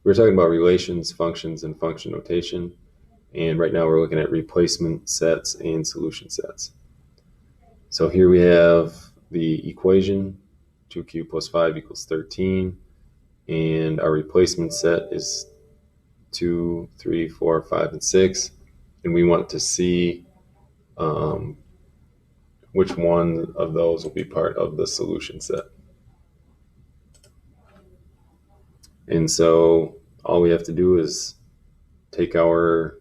We're talking about relations, functions, and function notation. And right now we're looking at replacement sets and solution sets. So here we have the equation, 2q plus 5 equals 13. And our replacement set is 2, 3, 4, 5, and 6. And we want to see which one of those will be part of the solution set. And so all we have to do is take our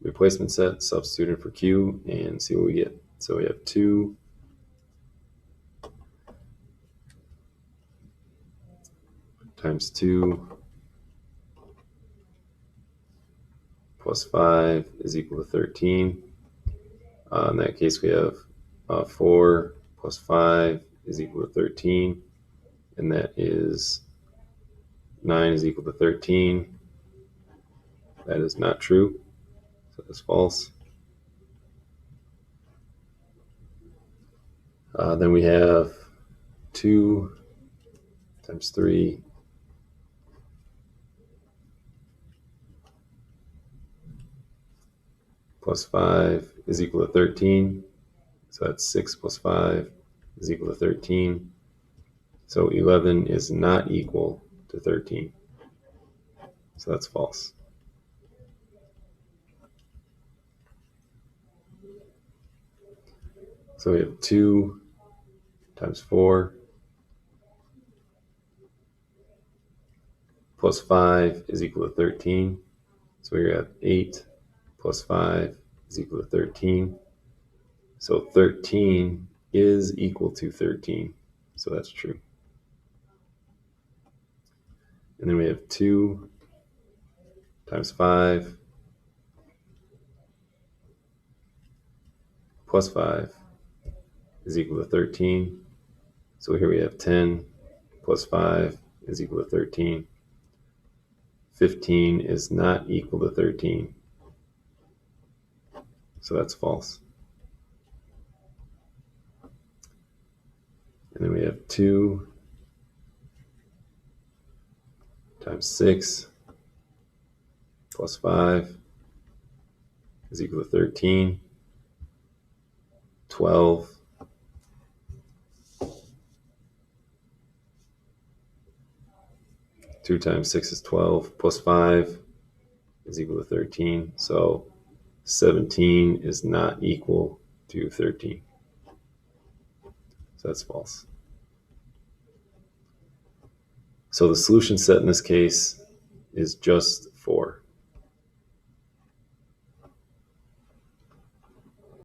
replacement set, substitute it for q, and see what we get. So we have 2 times 2 plus 5 is equal to 13. In that case, we have 4 plus 5 is equal to 13. And that is 9 is equal to 13. That is not true. So that's false. Then we have 2 times 3 plus 5 is equal to 13. So that's 6 plus 5 is equal to 13. So 11 is not equal to 13. So that's false. So we have 2 times 4 plus 5 is equal to 13. So we have 8 plus 5 is equal to 13. So 13 is equal to 13. So that's true. And then we have 2 times 5 plus 5 is equal to 13. So here we have 10 plus 5 is equal to 13. 15 is not equal to 13. So that's false. And then we have 2 times 6 plus 5 is equal to 13. 12 2 times 6 is 12 plus 5 is equal to 13. So 17 is not equal to 13. So that's false. So the solution set in this case is just